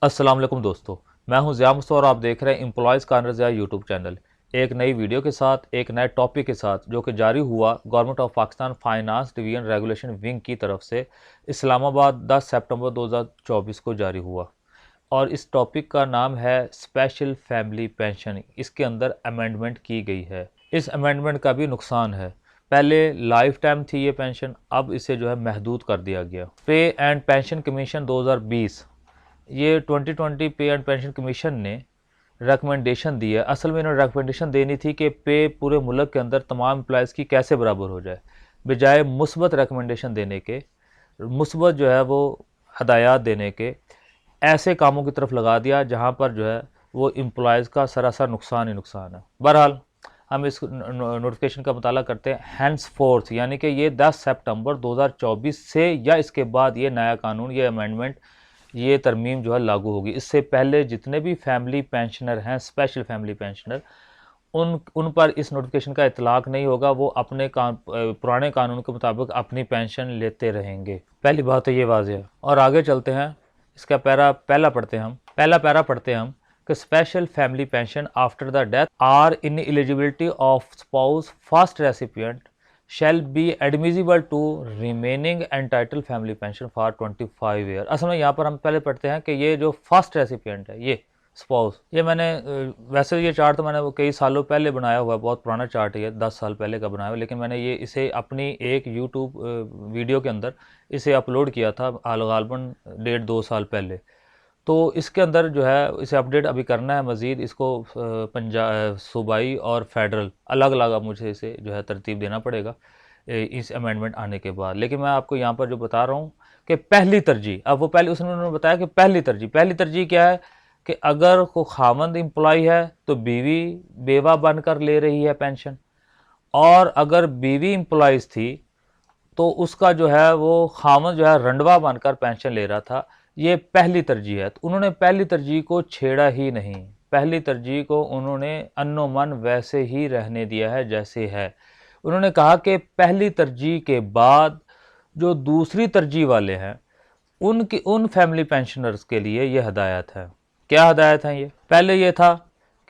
अस्सलाम वालेकुम दोस्तों, मैं हूं ज़िया मुस्तफ़ा और आप देख रहे हैं employees corner Zia YouTube channel. एक नई वीडियो के साथ एक नए टॉपिक के साथ जो कि जारी हुआ government of Pakistan finance division regulation wing की तरफ से इस्लामाबाद 10 सितंबर 2024 को जारी हुआ। और इस टॉपिक का नाम है स्पेशल फैमिली पेंशन। इसके अंदर अमेंडमेंट की गई है। इस अमेंडमेंट का भी नुकसान है। पहले लाइफ टाइम थी ये पेंशन, अब इसे जो है महदूद कर दिया गया। पे एंड पेंशन कमीशन 2020, ये 2020 पे एंड पेंशन कमीशन ने रिकमेंडेशन दी है। असल में इन्होंने रिकमेंडेशन देनी थी कि पे पूरे मुल्क के अंदर तमाम एम्प्लॉयज़ की कैसे बराबर हो जाए, बजाय मुस्बत रिकमेंडेशन देने के, मुस्बत जो है वो हदायत देने के, ऐसे कामों की तरफ लगा दिया जहां पर जो है वो एम्प्लॉयज़ का सरासर नुकसान ही नुकसान है। बहरहाल हम इस नोटिफिकेशन का मुताला करते हैं। हैंड्स फोर्थ यानी कि ये 10 सितंबर 2024 से या इसके बाद ये नया कानून, ये अमेंडमेंट, ये तरमीम जो है लागू होगी। इससे पहले जितने भी फैमिली पेंशनर हैं, स्पेशल फैमिली पेंशनर, उन पर इस नोटिफिकेशन का इतलाक नहीं होगा। वो अपने पुराने कानून के मुताबिक अपनी पेंशन लेते रहेंगे। पहली बात तो ये वाज़ेह है। और आगे चलते हैं, इसका पहला पढ़ते हैं हम। पहला पैरा पढ़ते हैं हम कि special family pension after the death are in eligibility of spouse first recipient shall be admissible to remaining entitled family pension for 25 year. असल में यहाँ पर हम पहले पढ़ते हैं कि ये जो फर्स्ट रेसिपिएंट है, ये स्पाउस, ये मैंने वैसे ये चार्ट तो मैंने वो कई सालों पहले बनाया हुआ है, बहुत पुराना चार्ट है ये, 10 साल पहले का बनाया हुआ, लेकिन मैंने ये इसे अपनी एक यूट्यूब वीडियो के अंदर इसे अपलोड किया था गालबन 1.5-2 साल पहले। तो इसके अंदर जो है इसे अपडेट अभी करना है मज़ीद। इसको पंजाब सूबाई और फेडरल अलग अलग अब मुझे इसे जो है तरतीब देना पड़ेगा इस अमेंडमेंट आने के बाद। लेकिन मैं आपको यहाँ पर जो बता रहा हूँ कि पहली तरजीह, अब वो पहले उसने उन्होंने बताया कि पहली तरजीह क्या है कि अगर कोई खामंद एम्प्लॉय है तो बीवी बेवा बनकर ले रही है पेंशन, और अगर बीवी एम्प्लॉयज़ थी तो उसका जो है वो खामद जो है रंडवा बनकर पेंशन ले रहा था। ये पहली तरजीह है। तो उन्होंने पहली तरजीह को छेड़ा ही नहीं। पहली तरजीह को उन्होंने अन्नो मन वैसे ही रहने दिया है जैसे है। उन्होंने कहा कि पहली तरजीह के बाद जो दूसरी तरजीह वाले हैं उन फैमिली पेंशनर्स के लिए ये हदायत है। क्या हदायत है? ये पहले ये था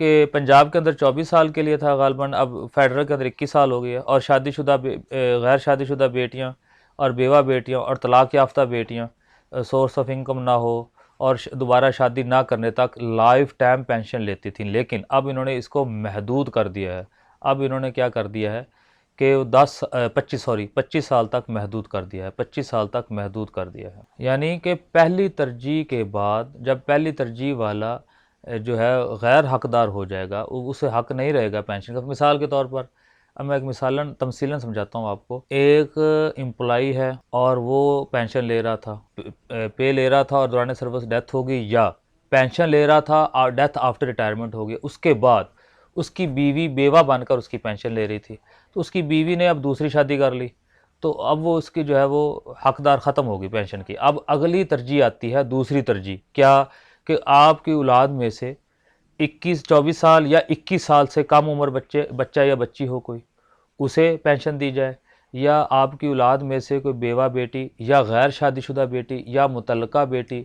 कि पंजाब के अंदर 24 साल के लिए था गालबन, अब फेडरल के अंदर 21 साल हो गया। और शादीशुदा गैर शादीशुदा बेटियां और बेवा बेटियां और तलाक याफ्ता बेटियां, सोर्स ऑफ इनकम ना हो और दोबारा शादी ना करने तक लाइफ टाइम पेंशन लेती थी। लेकिन अब इन्होंने इसको महदूद कर दिया है। अब इन्होंने क्या कर दिया है कि 25 साल तक महदूद कर दिया है। 25 साल तक महदूद कर दिया है। यानी कि पहली तरजीह के बाद जब पहली तरजीह वाला जो है गैर हकदार हो जाएगा, उसे हक नहीं रहेगा पेंशन का। मिसाल के तौर पर अब मैं एक मिसालन तमसीलन समझाता हूँ आपको। एक एम्प्लॉई है और वो पेंशन ले रहा था, पे ले रहा था और दौरान सर्विस डेथ हो गई, या पेंशन ले रहा था और डेथ आफ्टर रिटायरमेंट हो गई। उसके बाद उसकी बीवी बेवा बनकर उसकी पेंशन ले रही थी, तो उसकी बीवी ने अब दूसरी शादी कर ली, तो अब वो उसकी जो है वो हकदार ख़त्म होगी पेंशन की। अब अगली तरजीह आती है, दूसरी तरजीह क्या, कि आपकी औलाद में से 24 साल या 21 साल से कम उम्र बच्चा या बच्ची हो कोई, उसे पेंशन दी जाए, या आपकी औलाद में से कोई बेवा बेटी या गैर शादीशुदा बेटी या मुतल्लका बेटी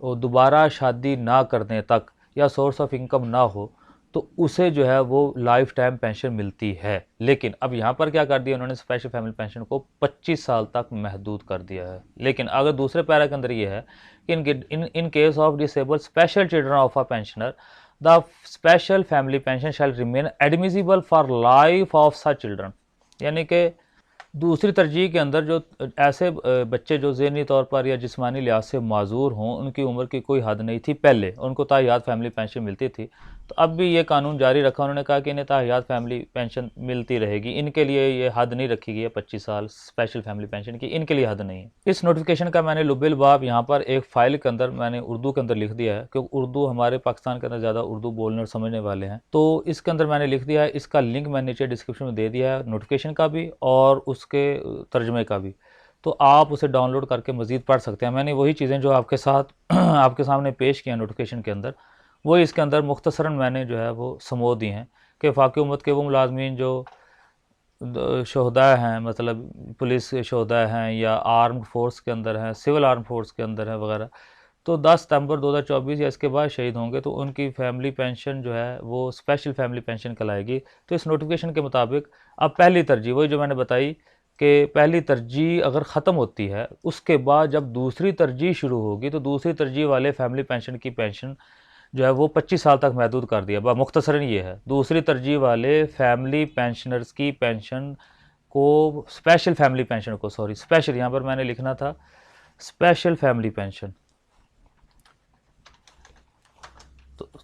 दोबारा शादी ना करने तक या सोर्स ऑफ इनकम ना हो, तो उसे जो है वो लाइफ टाइम पेंशन मिलती है। लेकिन अब यहाँ पर क्या कर दिया उन्होंने, स्पेशल फैमिली पेंशन को 25 साल तक महदूद कर दिया है। लेकिन अगर दूसरे पैरा के अंदर ये है कि in case of disable special children of a pensioner the special family pension shall remain admissible for life of such children. यानी कि दूसरी तरजीह के अंदर जो ऐसे बच्चे जो ज़हनी तौर पर या जिस्मानी लिहाज से माजूर हों, उनकी उम्र की कोई हद नहीं थी, पहले उनको ताहियात फैमिली पेंशन मिलती थी, तो अब भी ये कानून जारी रखा। उन्होंने कहा कि इन्हें ताहियात फैमिली पेंशन मिलती रहेगी। इनके लिए ये हद नहीं रखी गई है 25 साल स्पेशल फैमिली पेंशन की, इनके लिए हद नहीं है। इस नोटिफिकेशन का मैंने लुबिल बाब यहाँ पर एक फ़ाइल के अंदर मैंने उर्दू के अंदर लिख दिया है, क्योंकि उर्दू हमारे पाकिस्तान के अंदर ज़्यादा उर्दू बोलने और समझने वाले हैं। तो इसके अंदर मैंने लिख दिया है, इसका लिंक मैंने नीचे डिस्क्रिप्शन में दे दिया है, नोटिफिकेशन का भी और उसके तर्जमे का भी। तो आप उसे डाउनलोड करके मज़ीद पढ़ सकते हैं। मैंने वही चीज़ें जो आपके साथ आपके सामने पेश किया नोटिफिकेशन के अंदर, वही इसके अंदर मुख्तसरन मैंने जो है वो समो दी हैं कि फाकी उम्मत के वो मुलाजमीन जो शहदा हैं, मतलब पुलिस के शहदा हैं या आर्म्ड फोर्स के अंदर हैं, सिविल आर्म फोर्स के अंदर हैं वगैरह, तो 10 सितंबर 2024 या इसके बाद शहीद होंगे तो उनकी फैमिली पेंशन जो है वो स्पेशल फैमिली पेंशन कहलाएगी। तो इस नोटिफिकेशन के मुताबिक अब पहली तरजीह वही जो मैंने बताई कि पहली तरजीह अगर ख़त्म होती है, उसके बाद जब दूसरी तरजीह शुरू होगी तो दूसरी तरजीह वाले फैमिली पेंशन की पेंशन जो है वो 25 साल तक महदूद कर दिया। मुख्तसरन ये है, दूसरी तरजीह वाले फैमिली पेंशनर्स की पेंशन को स्पेशल फैमिली पेंशन को सॉरी स्पेशल यहाँ पर मैंने लिखना था स्पेशल फैमिली पेंशन।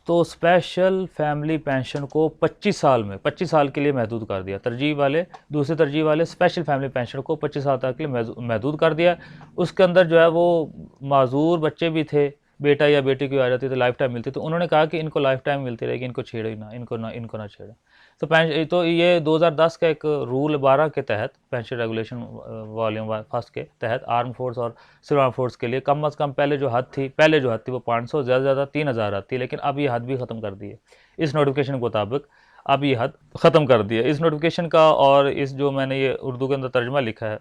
तो स्पेशल फैमिली पेंशन को 25 साल के लिए महदूद कर दिया। दूसरी तरजीह वाले स्पेशल फैमिली पेंशन को 25 साल तक के लिए महदूद कर दिया। उसके अंदर जो है वो माजूर बच्चे भी थे, बेटा या बेटी की आ जाती तो लाइफ टाइम मिलती, तो उन्होंने कहा कि इनको लाइफ टाइम मिलती रहेगी, इनको छेड़े ना, इनको ना छेड़े। तो ये 2010 का एक रूल 12 के तहत पेंशन रेगुलेशन वॉल्यूम 1 के तहत आर्म फोर्स और सिविल आर्म फोर्स के लिए कम अज़ कम पहले जो हद थी वो 500, ज़्यादा से ज़्यादा 3000 हद थी, लेकिन अब ये हद भी ख़त्म कर दी है। इस नोटिफिकेशन के मुताबिक अब ये हद ख़त्म कर दी है। इस नोटिफिकेशन का और इस जो मैंने ये उर्दू के अंदर तर्जमा लिखा है,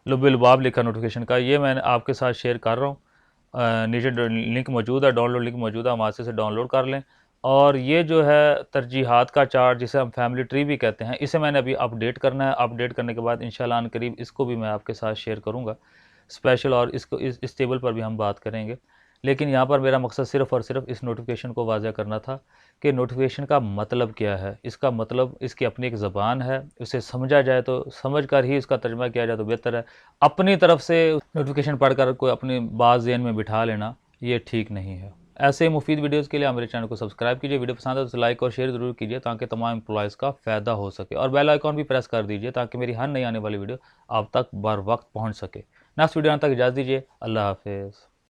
लुबाब लिखा नोटिफिकेशन का, ये मैंने आपके साथ शेयर कर रहा हूँ। नीचे लिंक मौजूद है, डाउनलोड लिंक मौजूद है, वहाँ से डाउनलोड कर लें। और ये जो है तरजीहात का चार्ट जिसे हम फैमिली ट्री भी कहते हैं, इसे मैंने अभी अपडेट करना है। अपडेट करने के बाद इंशाल्लाह अनकरीब इसको भी मैं आपके साथ शेयर करूँगा स्पेशल, और इसको इस टेबल पर भी हम बात करेंगे। लेकिन यहाँ पर मेरा मकसद सिर्फ़ और सिर्फ इस नोटिफिकेशन को वाज़ह करना था कि नोटिफिकेशन का मतलब क्या है। इसका मतलब इसकी अपनी एक ज़बान है, उसे समझा जाए तो समझ कर ही इसका तर्जुमा किया जाए तो बेहतर है। अपनी तरफ से नोटिफिकेशन पढ़कर कोई अपनी बात ज़हन में बिठा लेना ये ठीक नहीं है। ऐसे मुफीद वीडियोज़ के लिए आप मेरे चैनल को सब्सक्राइब कीजिए। वीडियो पसंद है तो लाइक और शेयर ज़रूर कीजिए ताकि तमाम एम्प्लॉयज़ का फ़ायदा हो सके, और बेल आइकॉन भी प्रेस कर दीजिए ताकि मेरी हर नई आने वाली वीडियो आप तक बर वक्त पहुँच सके। नेक्स्ट वीडियो तक इजाज़त दीजिए। अल्लाह हाफिज़।